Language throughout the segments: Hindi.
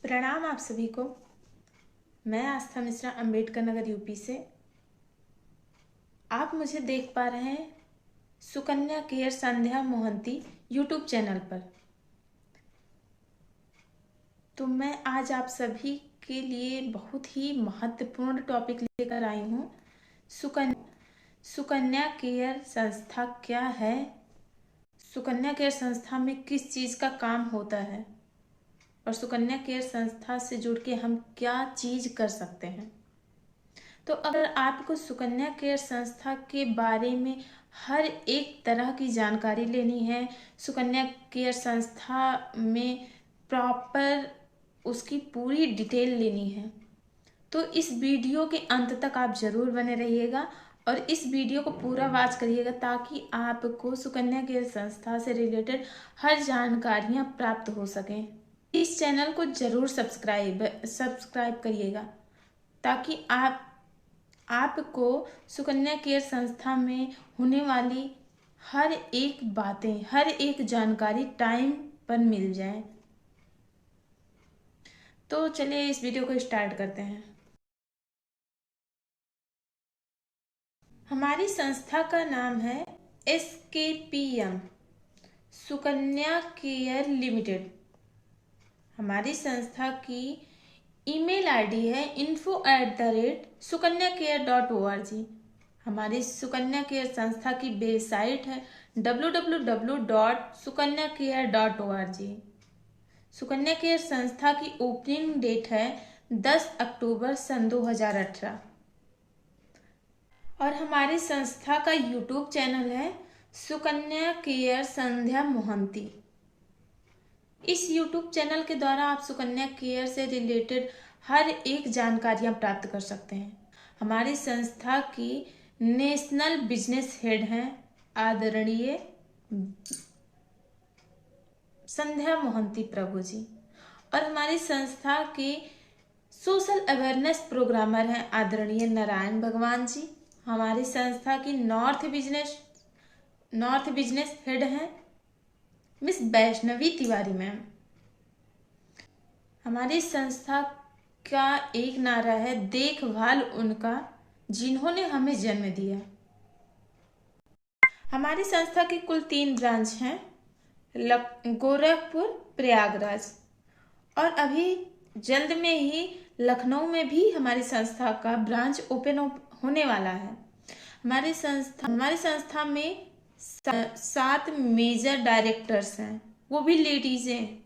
प्रणाम आप सभी को। मैं आस्था मिश्रा अंबेडकर नगर यूपी से। आप मुझे देख पा रहे हैं सुकन्या केयर संध्या मोहंती यूट्यूब चैनल पर। तो मैं आज आप सभी के लिए बहुत ही महत्वपूर्ण टॉपिक लेकर आई हूँ। सुकन्या केयर संस्था क्या है, सुकन्या केयर संस्था में किस चीज़ का काम होता है और सुकन्या केयर संस्था से जुड़ के हम क्या चीज़ कर सकते हैं। तो अगर आपको सुकन्या केयर संस्था के बारे में हर एक तरह की जानकारी लेनी है, सुकन्या केयर संस्था में प्रॉपर उसकी पूरी डिटेल लेनी है, तो इस वीडियो के अंत तक आप ज़रूर बने रहिएगा और इस वीडियो को पूरा वॉच करिएगा ताकि आपको सुकन्या केयर संस्था से रिलेटेड हर जानकारियाँ प्राप्त हो सकें। इस चैनल को ज़रूर सब्सक्राइब करिएगा ताकि आपको सुकन्या केयर संस्था में होने वाली हर एक बातें, हर एक जानकारी टाइम पर मिल जाए। तो चलिए इस वीडियो को स्टार्ट करते हैं। हमारी संस्था का नाम है SKPM सुकन्या केयर लिमिटेड। हमारी संस्था की ईमेल आईडी है info@sukanyaCare.org। हमारी सुकन्या केयर संस्था की वेबसाइट है www.sukanyacare.org। सुकन्या केयर संस्था की ओपनिंग डेट है 10 अक्टूबर सन 2018 और हमारी संस्था का यूट्यूब चैनल है सुकन्या केयर संध्या मोहंती। इस यूट्यूब चैनल के द्वारा आप सुकन्या केयर से रिलेटेड हर एक जानकारियां प्राप्त कर सकते हैं। हमारी संस्था की नेशनल बिजनेस हेड हैं आदरणीय संध्या मोहंती प्रभु जी और हमारी संस्था के सोशल अवेयरनेस प्रोग्रामर हैं आदरणीय नारायण भगवान जी। हमारी संस्था की नॉर्थ बिजनेस हेड हैं मिस वैष्णवी तिवारी मैम। हमारी संस्था का एक नारा है देखभाल उनका जिन्होंने हमें जन्म दिया। हमारी संस्था की कुल 3 ब्रांच हैं, गोरखपुर, प्रयागराज और अभी जल्द में ही लखनऊ में भी हमारी संस्था का ब्रांच ओपन होने वाला है। हमारी संस्था में 7 मेजर डायरेक्टर्स हैं, वो भी लेडीज हैं।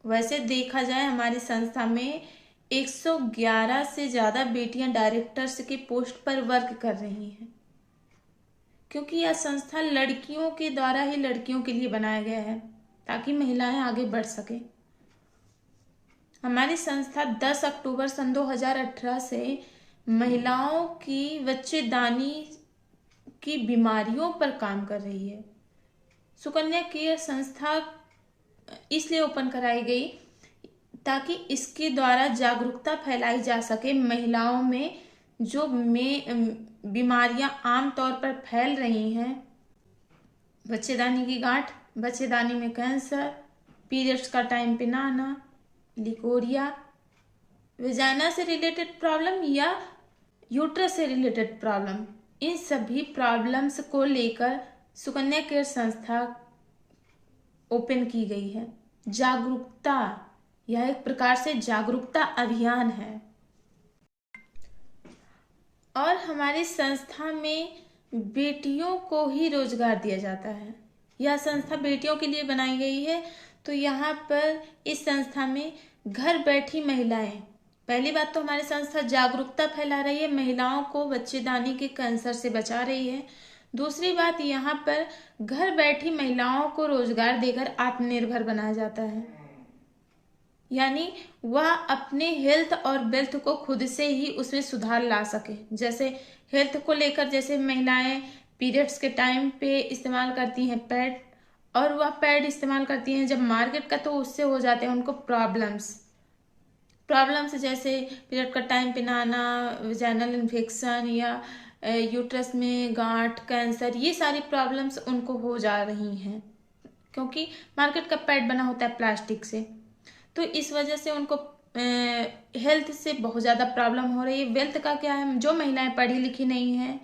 वैसे देखा जाए हमारी संस्था में 111 से ज़्यादा बेटियां डायरेक्टर्स के पोस्ट पर वर्क कर रही हैं, क्योंकि यह संस्था लड़कियों के द्वारा ही लड़कियों के लिए बनाया गया है ताकि महिलाएं आगे बढ़ सकें। हमारी संस्था 10 अक्टूबर सन 2018 से महिलाओं की बच्चेदानी की बीमारियों पर काम कर रही है। सुकन्या केयर संस्था इसलिए ओपन कराई गई ताकि इसके द्वारा जागरूकता फैलाई जा सके महिलाओं में जो बीमारियां आमतौर पर फैल रही हैं, बच्चेदानी की गांठ, बच्चेदानी में कैंसर, पीरियड्स का टाइम पे ना आना, लिकोरिया, वेजाइना से रिलेटेड प्रॉब्लम या यूट्रस से रिलेटेड प्रॉब्लम, इन सभी प्रॉब्लम्स को लेकर सुकन्या केयर संस्था ओपन की गई है। जागरूकता, यह एक प्रकार से जागरूकता अभियान है और हमारी संस्था में बेटियों को ही रोजगार दिया जाता है। यह संस्था बेटियों के लिए बनाई गई है। तो यहाँ पर इस संस्था में घर बैठी महिलाएं, पहली बात तो हमारी संस्था जागरूकता फैला रही है, महिलाओं को बच्चेदानी के कैंसर से बचा रही है। दूसरी बात, यहाँ पर घर बैठी महिलाओं को रोजगार देकर आत्मनिर्भर बनाया जाता है, यानी वह अपने हेल्थ और वेल्थ को खुद से ही उसमें सुधार ला सके। जैसे हेल्थ को लेकर, जैसे महिलाएं पीरियड्स के टाइम पे इस्तेमाल करती हैं पैड, और वह पैड इस्तेमाल करती हैं जब मार्केट का, तो उससे हो जाते हैं उनको प्रॉब्लम्स जैसे पीरियड का टाइम पे ना आना, वेजाइनल इन्फेक्शन या यूट्रस में गांठ, कैंसर, ये सारी प्रॉब्लम्स उनको हो जा रही हैं क्योंकि मार्केट का पैड बना होता है प्लास्टिक से। तो इस वजह से उनको हेल्थ से बहुत ज़्यादा प्रॉब्लम हो रही है। वेल्थ का क्या है, जो महिलाएं पढ़ी लिखी नहीं हैं,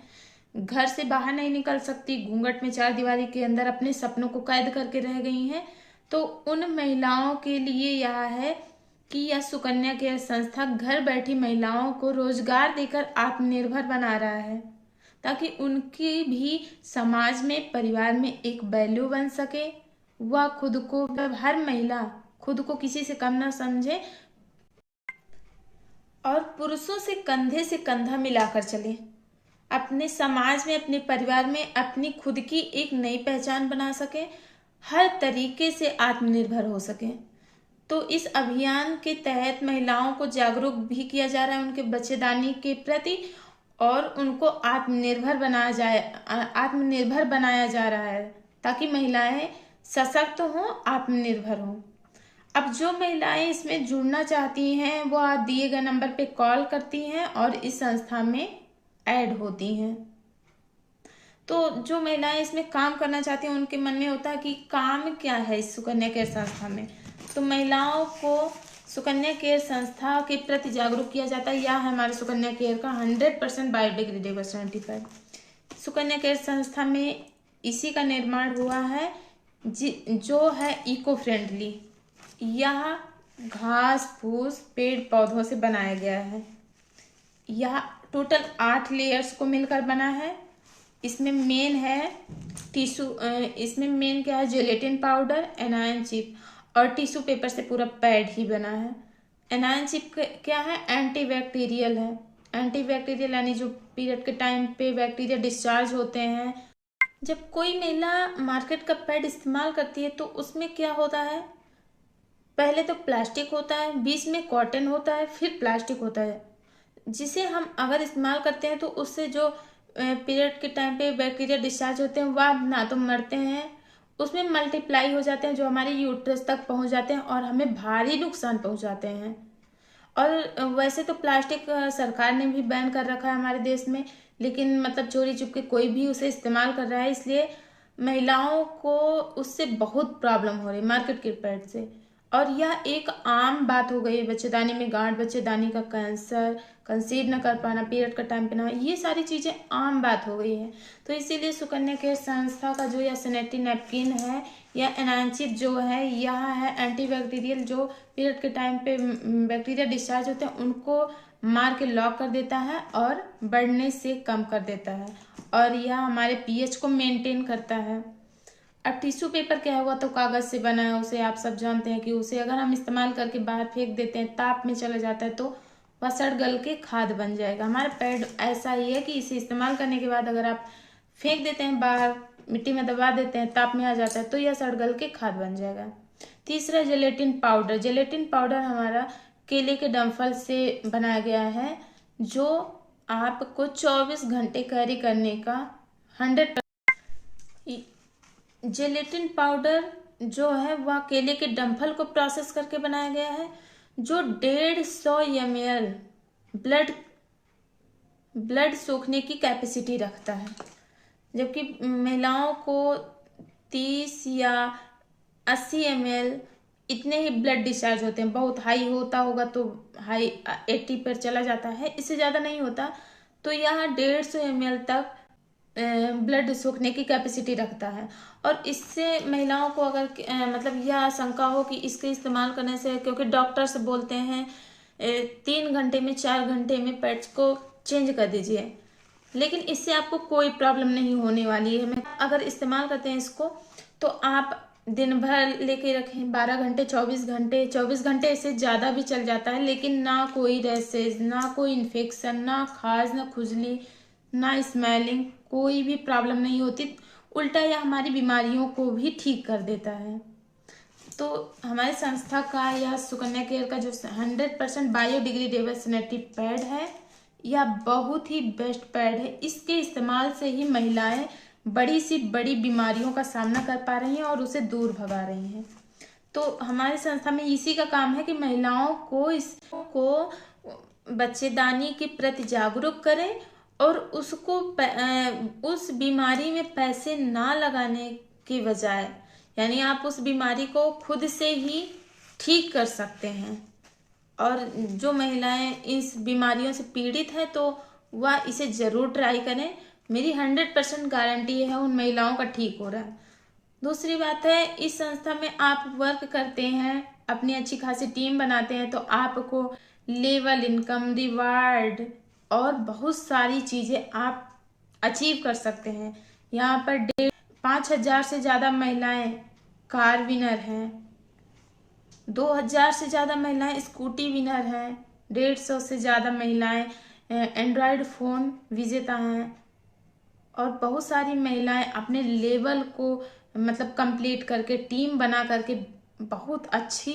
घर से बाहर नहीं निकल सकती, घूंघट में चार दीवारी के अंदर अपने सपनों को कैद करके रह गई हैं, तो उन महिलाओं के लिए यह है कि यह सुकन्या केयर संस्था घर बैठी महिलाओं को रोजगार देकर आत्मनिर्भर बना रहा है, ताकि उनकी भी समाज में, परिवार में एक वैल्यू बन सके। वह खुद को, हर महिला खुद को किसी से कम ना समझे और पुरुषों से कंधा मिलाकर चले, अपने समाज में, अपने परिवार में अपनी खुद की एक नई पहचान बना सके, हर तरीके से आत्मनिर्भर हो सके। तो इस अभियान के तहत महिलाओं को जागरूक भी किया जा रहा है उनके बच्चेदानी के प्रति, और उनको आत्मनिर्भर बनाया जा रहा है, ताकि महिलाएं सशक्त हों, आत्मनिर्भर हों। अब जो महिलाएं इसमें जुड़ना चाहती हैं वो दिए गए नंबर पे कॉल करती हैं और इस संस्था में ऐड होती हैं। तो जो महिलाएं इसमें काम करना चाहती हैं उनके मन में होता है कि काम क्या है इस सुकन्या केयर संस्था में। तो महिलाओं को सुकन्या केयर संस्था के प्रति जागरूक किया जाता है। यह है हमारे सुकन्या केयर का 100% बायोडिग्रेडेबल सर्टिफाइड। सुकन्या केयर संस्था में इसी का निर्माण हुआ है जो है इको फ्रेंडली। यह घास फूस पेड़ पौधों से बनाया गया है। यह टोटल 8 लेयर्स को मिलकर बना है। इसमें मेन है इसमें मेन क्या है, जेलेटिन पाउडर, एनायन चिप और टिश्यू पेपर से पूरा पैड ही बना है। एनायन चिप क्या है, एंटीबैक्टीरियल है। एंटीबैक्टीरियल यानी जो पीरियड के टाइम पे बैक्टीरिया डिस्चार्ज होते हैं। जब कोई महिला मार्केट का पैड इस्तेमाल करती है तो उसमें क्या होता है, पहले तो प्लास्टिक होता है, बीच में कॉटन होता है, फिर प्लास्टिक होता है, जिसे हम अगर इस्तेमाल करते हैं तो उससे जो पीरियड के टाइम पे बैक्टीरिया डिस्चार्ज होते हैं वह ना तो मरते हैं, उसमें मल्टीप्लाई हो जाते हैं, जो हमारे यूट्रस तक पहुंच जाते हैं और हमें भारी नुकसान पहुंचाते हैं। और वैसे तो प्लास्टिक सरकार ने भी बैन कर रखा है हमारे देश में, लेकिन मतलब चोरी चुपके कोई भी उसे इस्तेमाल कर रहा है, इसलिए महिलाओं को उससे बहुत प्रॉब्लम हो रही है मार्केट के पैड से। और यह एक आम बात हो गई है, बच्चेदानी में गांठ, बच्चेदानी का कैंसर, कंसीव न कर पाना, पीरियड का टाइम पे ना, ये सारी चीज़ें आम बात हो गई है। तो इसीलिए सुकन्या केयर संस्था का जो यह सैनिटरी नैपकिन है या एनायन जो है, यह है एंटीबैक्टीरियल, जो पीरियड के टाइम पे बैक्टीरिया डिस्चार्ज होते हैं उनको मार के लॉक कर देता है और बढ़ने से कम कर देता है, और यह हमारे पीएच को मेंटेन करता है। अब टिश्यू पेपर क्या हुआ, तो कागज से बना है, उसे आप सब जानते हैं कि उसे अगर हम इस्तेमाल करके बाहर फेंक देते हैं, ताप में चला जाता है, तो वह सड़ गल के खाद बन जाएगा। हमारा पैड ऐसा ही है कि इसे इस्तेमाल करने के बाद अगर आप फेंक देते हैं बाहर, मिट्टी में दबा देते हैं, ताप में आ जाता है, तो यह सड़ गल के खाद बन जाएगा। तीसरा जेलेटिन पाउडर। जेलेटिन पाउडर हमारा केले के डंफल से बनाया गया है, जो आपको 24 घंटे कैरी करने का 100। जेलेटिन पाउडर जो है वह केले के डंफल को प्रोसेस करके बनाया गया है, जो 150 ml ब्लड सोखने की कैपेसिटी रखता है, जबकि महिलाओं को 30 या 80 ml इतने ही ब्लड डिस्चार्ज होते हैं। बहुत हाई होता होगा तो हाई 80 पर चला जाता है, इससे ज़्यादा नहीं होता। तो यहाँ 150 ml तक ब्लड सोखने की कैपेसिटी रखता है। और इससे महिलाओं को अगर मतलब यह आशंका हो कि इसके इस्तेमाल करने से, क्योंकि डॉक्टर्स बोलते हैं 3 घंटे में 4 घंटे में पैड्स को चेंज कर दीजिए, लेकिन इससे आपको कोई प्रॉब्लम नहीं होने वाली है। अगर इस्तेमाल करते हैं इसको तो आप दिन भर लेके रखें, 12 घंटे, 24 घंटे इससे ज़्यादा भी चल जाता है, लेकिन ना कोई रैसेज, ना कोई इन्फेक्शन, ना खाज, ना खुजली, ना स्मेलिंग, कोई भी प्रॉब्लम नहीं होती। उल्टा यह हमारी बीमारियों को भी ठीक कर देता है। तो हमारी संस्था का यह सुकन्या केयर का जो 100% बायोडिग्रेडेबल सैनिटरी पैड है, यह बहुत ही बेस्ट पैड है। इसके इस्तेमाल से ही महिलाएं बड़ी सी बड़ी बीमारियों का सामना कर पा रही हैं और उसे दूर भगा रही हैं। तो हमारी संस्था में इसी का काम है कि महिलाओं को बच्चेदानी के प्रति जागरूक करें और उसको उस बीमारी में पैसे ना लगाने की बजाय, यानी आप उस बीमारी को खुद से ही ठीक कर सकते हैं। और जो महिलाएं इस बीमारियों से पीड़ित हैं तो वह इसे ज़रूर ट्राई करें। मेरी 100% गारंटी है उन महिलाओं का ठीक हो रहा है। दूसरी बात है, इस संस्था में आप वर्क करते हैं, अपनी अच्छी खासी टीम बनाते हैं, तो आपको लेवल इनकम, रिवार्ड और बहुत सारी चीज़ें आप अचीव कर सकते हैं। यहाँ पर 5,000 से ज़्यादा महिलाएं कार विनर हैं, 2,000 से ज़्यादा महिलाएं स्कूटी विनर हैं, 150 से ज़्यादा महिलाएं एंड्रॉयड फ़ोन विजेता हैं, और बहुत सारी महिलाएं अपने लेवल को मतलब कंप्लीट करके, टीम बना करके बहुत अच्छी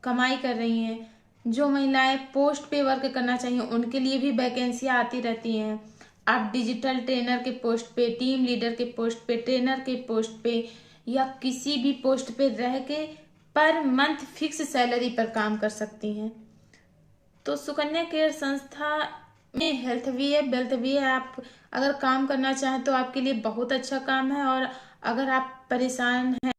कमाई कर रही हैं। जो महिलाएं पोस्ट पे वर्क करना चाहिए उनके लिए भी वैकेंसियां आती रहती हैं। आप डिजिटल ट्रेनर के पोस्ट पे, टीम लीडर के पोस्ट पे, ट्रेनर के पोस्ट पे या किसी भी पोस्ट पे रह के पर मंथ फिक्स सैलरी पर काम कर सकती हैं। तो सुकन्या केयर संस्था में हेल्थ भी है, वेल्थ भी है। आप अगर काम करना चाहें तो आपके लिए बहुत अच्छा काम है। और अगर आप परेशान हैं,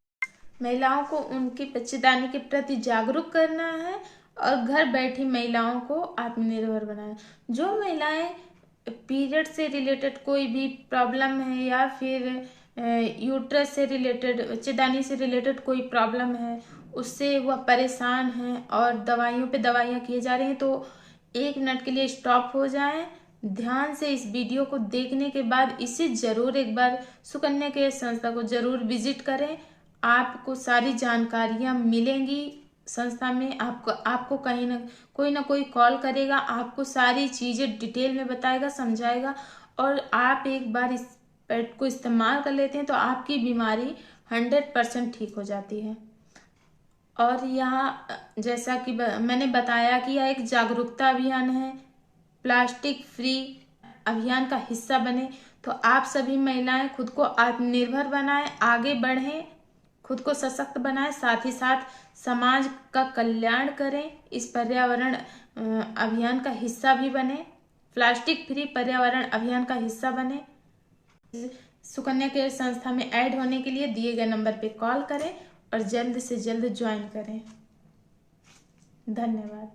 महिलाओं को उनकी बच्चेदानी के प्रति जागरूक करना है और घर बैठी महिलाओं को आत्मनिर्भर बनाना। जो महिलाएं पीरियड से रिलेटेड कोई भी प्रॉब्लम है या फिर यूट्रस से रिलेटेड, बच्चेदानी से रिलेटेड कोई प्रॉब्लम है, उससे वह परेशान है और दवाइयों पे दवाइयाँ किए जा रही हैं, तो 1 मिनट के लिए स्टॉप हो जाएं, ध्यान से इस वीडियो को देखने के बाद इसे जरूर एक बार सुकन्या केयर संस्था को जरूर विजिट करें। आपको सारी जानकारियां मिलेंगी संस्था में। आपको कहीं ना कोई कॉल करेगा, आपको सारी चीज़ें डिटेल में बताएगा, समझाएगा, और आप एक बार इस पेट को इस्तेमाल कर लेते हैं तो आपकी बीमारी 100% ठीक हो जाती है। और यहाँ जैसा कि मैंने बताया कि यह एक जागरूकता अभियान है, प्लास्टिक फ्री अभियान का हिस्सा बने। तो आप सभी महिलाएं खुद को आत्मनिर्भर बनाएं, आगे बढ़ें, खुद को सशक्त बनाएं, साथ ही साथ समाज का कल्याण करें, इस पर्यावरण अभियान का हिस्सा भी बने, प्लास्टिक फ्री पर्यावरण अभियान का हिस्सा बने। सुकन्या केयर संस्था में ऐड होने के लिए दिए गए नंबर पे कॉल करें और जल्द से जल्द ज्वाइन करें। धन्यवाद।